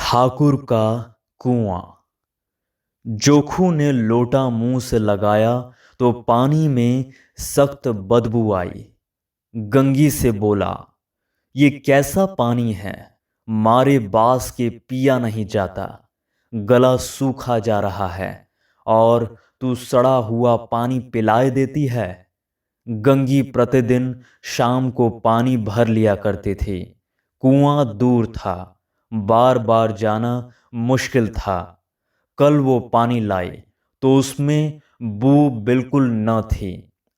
ठाकुर का कुआं। जोखू ने लोटा मुंह से लगाया तो पानी में सख्त बदबू आई। गंगी से बोला, ये कैसा पानी है, मारे बास के पिया नहीं जाता। गला सूखा जा रहा है और तू सड़ा हुआ पानी पिलाए देती है। गंगी प्रतिदिन शाम को पानी भर लिया करती थी। कुआं दूर था, बार बार जाना मुश्किल था। कल वो पानी लाई तो उसमें बू बिल्कुल न थी।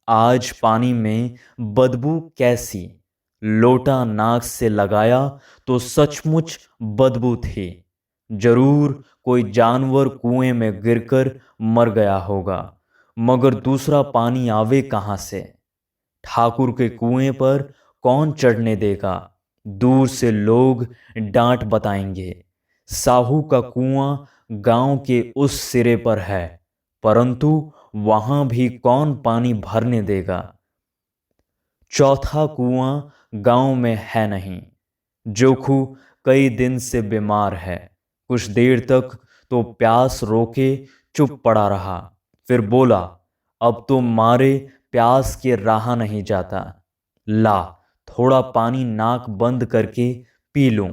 आज पानी में बदबू कैसी। लोटा नाक से लगाया तो सचमुच बदबू थी। जरूर कोई जानवर कुएं में गिरकर मर गया होगा, मगर दूसरा पानी आवे कहां से। ठाकुर के कुएं पर कौन चढ़ने देगा। दूर से लोग डांट बताएंगे। साहू का कुआं गांव के उस सिरे पर है, परंतु वहां भी कौन पानी भरने देगा। चौथा कुआं गांव में है नहीं। जोखू कई दिन से बीमार है। कुछ देर तक तो प्यास रोके चुप पड़ा रहा, फिर बोला, अब तो मारे प्यास के रहा नहीं जाता। ला थोड़ा पानी नाक बंद करके पी लूं।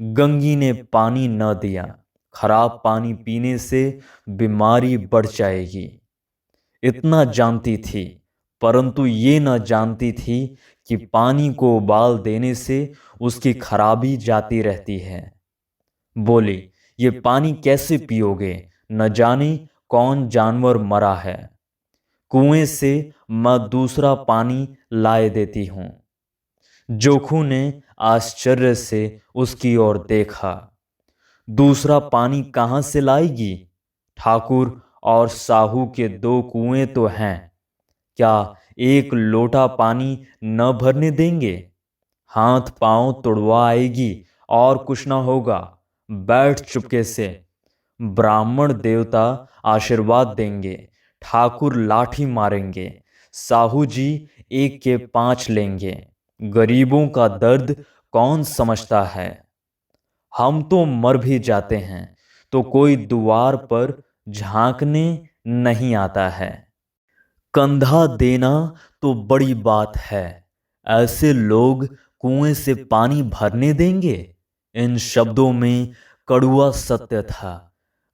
गंगी ने पानी न दिया। खराब पानी पीने से बीमारी बढ़ जाएगी, इतना जानती थी, परंतु ये न जानती थी कि पानी को उबाल देने से उसकी खराबी जाती रहती है। बोली, ये पानी कैसे पियोगे, न जाने कौन जानवर मरा है। कुएं से मैं दूसरा पानी लाए देती हूं। जोखू ने आश्चर्य से उसकी ओर देखा। दूसरा पानी कहां से लाएगी। ठाकुर और साहू के दो कुएं तो हैं, क्या एक लोटा पानी न भरने देंगे। हाथ पांव तुड़वा आएगी और कुछ ना होगा। बैठ चुपके से। ब्राह्मण देवता आशीर्वाद देंगे, ठाकुर लाठी मारेंगे, साहू जी एक के 5 लेंगे। गरीबों का दर्द कौन समझता है। हम तो मर भी जाते हैं तो कोई द्वार पर झांकने नहीं आता है। कंधा देना तो बड़ी बात है, ऐसे लोग कुएं से पानी भरने देंगे। इन शब्दों में कड़वा सत्य था।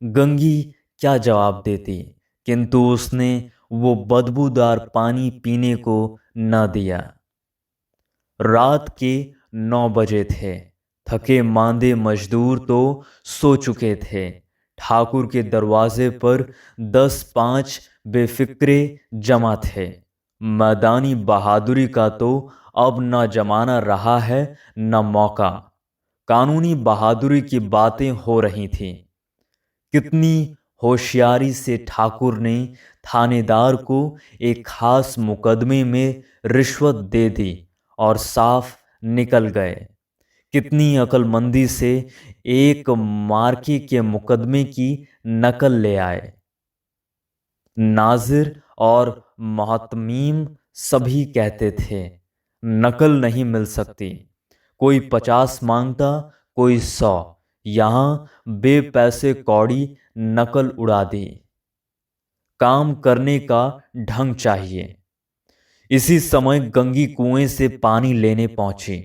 गंगी क्या जवाब देती, किंतु उसने वो बदबूदार पानी पीने को न दिया। रात के 9 बजे थे। थके मांदे मजदूर तो सो चुके थे। ठाकुर के दरवाजे पर 10-5 बेफिक्रे जमा थे। मैदानी बहादुरी का तो अब न जमाना रहा है न मौका। कानूनी बहादुरी की बातें हो रही थीं। कितनी होशियारी से ठाकुर ने थानेदार को एक खास मुकदमे में रिश्वत दे दी और साफ निकल गए। कितनी अकलमंदी से एक मार्के के मुकदमे की नकल ले आए। नाजिर और मोहतमीम सभी कहते थे, नकल नहीं मिल सकती। कोई 50 मांगता, कोई 100। यहां बेपैसे कौड़ी नकल उड़ा दी। काम करने का ढंग चाहिए। इसी समय गंगी कुएं से पानी लेने पहुंची।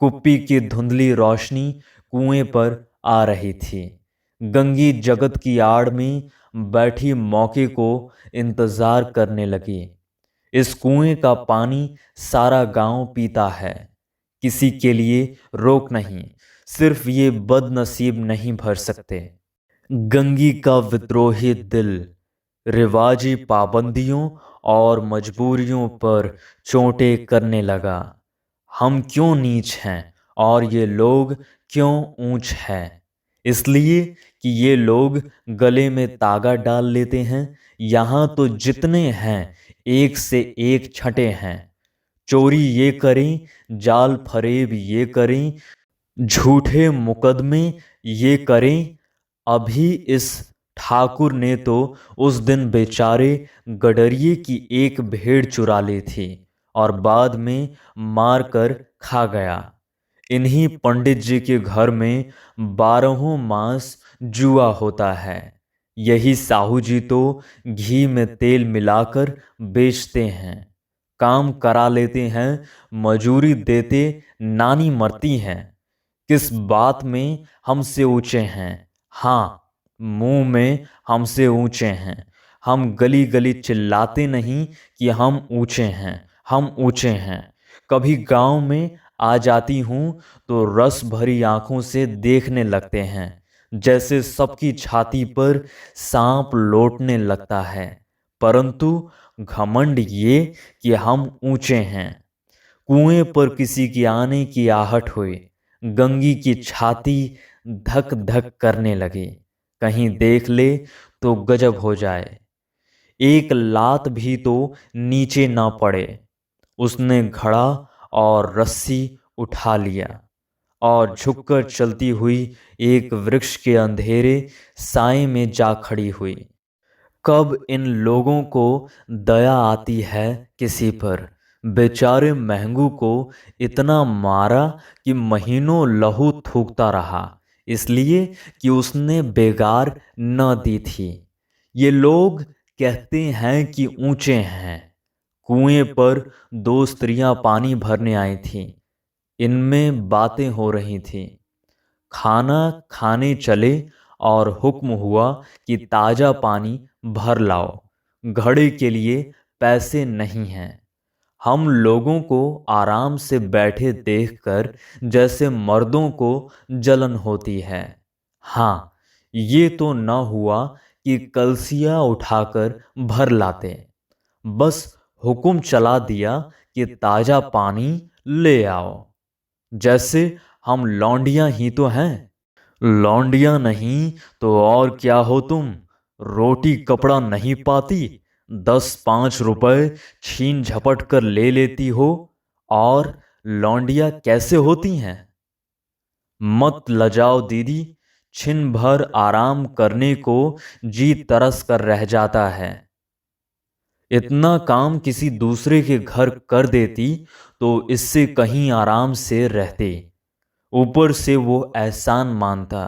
कुप्पी की धुंधली रोशनी कुएं पर आ रही थी। गंगी जगत की आड़ में बैठी मौके को इंतजार करने लगी। इस कुएं का पानी सारा गांव पीता है, किसी के लिए रोक नहीं, सिर्फ ये बदनसीब नहीं भर सकते। गंगी का विद्रोही दिल रिवाजी पाबंदियों और मजबूरियों पर चोटें करने लगा। हम क्यों नीच हैं और ये लोग क्यों ऊंच हैं। इसलिए कि ये लोग गले में तागा डाल लेते हैं। यहाँ तो जितने हैं एक से एक छठे हैं। चोरी ये करें, जाल फरेब ये करें, झूठे मुकदमे ये करें। अभी इस ठाकुर ने तो उस दिन बेचारे गडरिये की एक भेड़ चुरा ली थी और बाद में मार कर खा गया। इन्हीं पंडित जी के घर में 12 मास जुआ होता है। यही साहू जी तो घी में तेल मिलाकर बेचते हैं, काम करा लेते हैं, मजूरी देते नानी मरती हैं। किस बात में हमसे ऊंचे हैं? हाँ, मुंह में हमसे ऊंचे हैं। हम गली गली चिल्लाते नहीं कि हम ऊंचे हैं, हम ऊंचे हैं। कभी गांव में आ जाती हूं तो रस भरी आंखों से देखने लगते हैं, जैसे सबकी छाती पर सांप लौटने लगता है। परंतु घमंड ये कि हम ऊंचे हैं। कुएं पर किसी की आने की आहट हुई, गंगी की छाती धक धक करने लगी। कहीं देख ले तो गजब हो जाए, एक लात भी तो नीचे ना पड़े। उसने घड़ा और रस्सी उठा लिया और झुककर चलती हुई एक वृक्ष के अंधेरे साए में जा खड़ी हुई। कब इन लोगों को दया आती है किसी पर? बेचारे महंगू को इतना मारा कि महीनों लहू थूकता रहा, इसलिए कि उसने बेगार न दी थी। ये लोग कहते हैं कि ऊंचे हैं। कुएं पर 2 स्त्रियां पानी भरने आई थीं। इनमें बातें हो रही थीं। खाना खाने चले और हुक्म हुआ कि ताजा पानी भर लाओ, घड़े के लिए पैसे नहीं हैं। हम लोगों को आराम से बैठे देखकर जैसे मर्दों को जलन होती है। हाँ, ये तो न हुआ कि कलसिया उठाकर भर लाते, बस हुक्म चला दिया कि ताजा पानी ले आओ। जैसे हम लौंडियां ही तो हैं। लौंडिया नहीं तो और क्या हो तुम? रोटी कपड़ा नहीं पाती, 10-5 रुपए छीन झपट कर ले लेती हो। और लौंडिया कैसे होती हैं? मत लजाओ दीदी, छिन भर आराम करने को जी तरस कर रह जाता है। इतना काम किसी दूसरे के घर कर देती तो इससे कहीं आराम से रहते। ऊपर से वो एहसान मानता।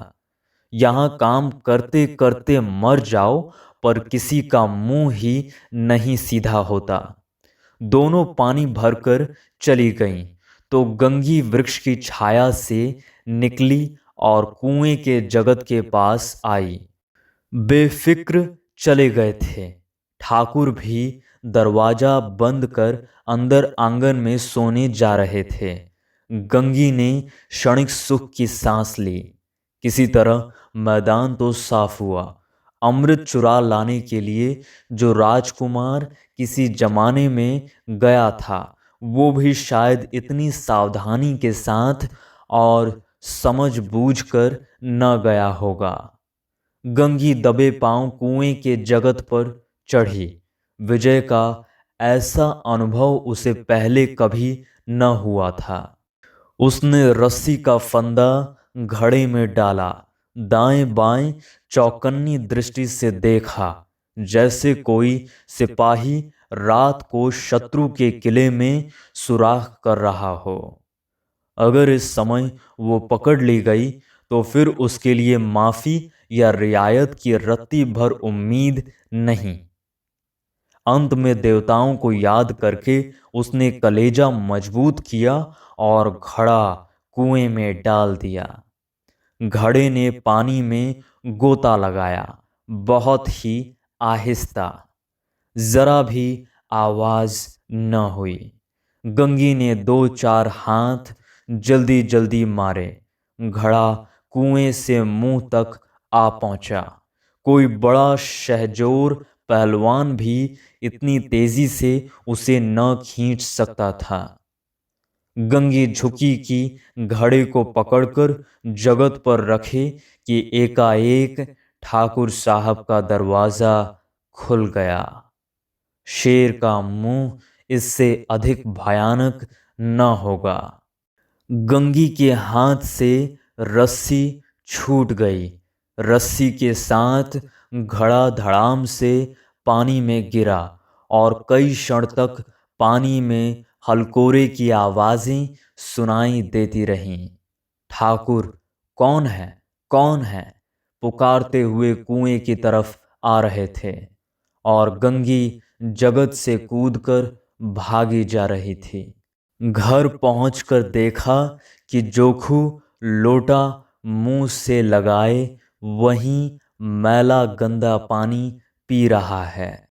यहां काम करते करते मर जाओ, पर किसी का मुंह ही नहीं सीधा होता। दोनों पानी भरकर चली गईं तो गंगी वृक्ष की छाया से निकली और कुएं के जगत के पास आई। बेफिक्र चले गए थे। ठाकुर भी दरवाजा बंद कर अंदर आंगन में सोने जा रहे थे। गंगी ने क्षणिक सुख की सांस ली। किसी तरह मैदान तो साफ हुआ। अमृत चुरा लाने के लिए जो राजकुमार किसी जमाने में गया था, वो भी शायद इतनी सावधानी के साथ और समझ-बूझकर न गया होगा। गंगी दबे पांव कुएं के जगत पर चढ़ी। विजय का ऐसा अनुभव उसे पहले कभी न हुआ था। उसने रस्सी का फंदा घड़े में डाला, दाएं बाएं चौकन्नी दृष्टि से देखा, जैसे कोई सिपाही रात को शत्रु के किले में सुराख कर रहा हो। अगर इस समय वो पकड़ ली गई तो फिर उसके लिए माफी या रियायत की रत्ती भर उम्मीद नहीं। अंत में देवताओं को याद करके उसने कलेजा मजबूत किया और घड़ा कुएं में डाल दिया। घड़े ने पानी में गोता लगाया, बहुत ही आहिस्ता, जरा भी आवाज न हुई। गंगी ने 2-4 हाथ जल्दी जल्दी मारे। घड़ा कुएं से मुंह तक आ पहुंचा। कोई बड़ा शहजोर पहलवान भी इतनी तेजी से उसे न खींच सकता था। गंगी झुकी कि घड़े को पकड़कर जगत पर रखे कि एकाएक ठाकुर साहब का दरवाजा खुल गया। शेर का मुंह इससे अधिक भयानक न होगा। गंगी के हाथ से रस्सी छूट गई। रस्सी के साथ घड़ा धड़ाम से पानी में गिरा और कई क्षण तक पानी में हलकोरे की आवाज़ें सुनाई देती रहीं। ठाकुर कौन है, कौन है, पुकारते हुए कुएं की तरफ आ रहे थे और गंगी जगत से कूदकर भागी जा रही थी। घर पहुंचकर देखा कि जोखू लोटा मुंह से लगाए वहीं मैला गंदा पानी पी रहा है।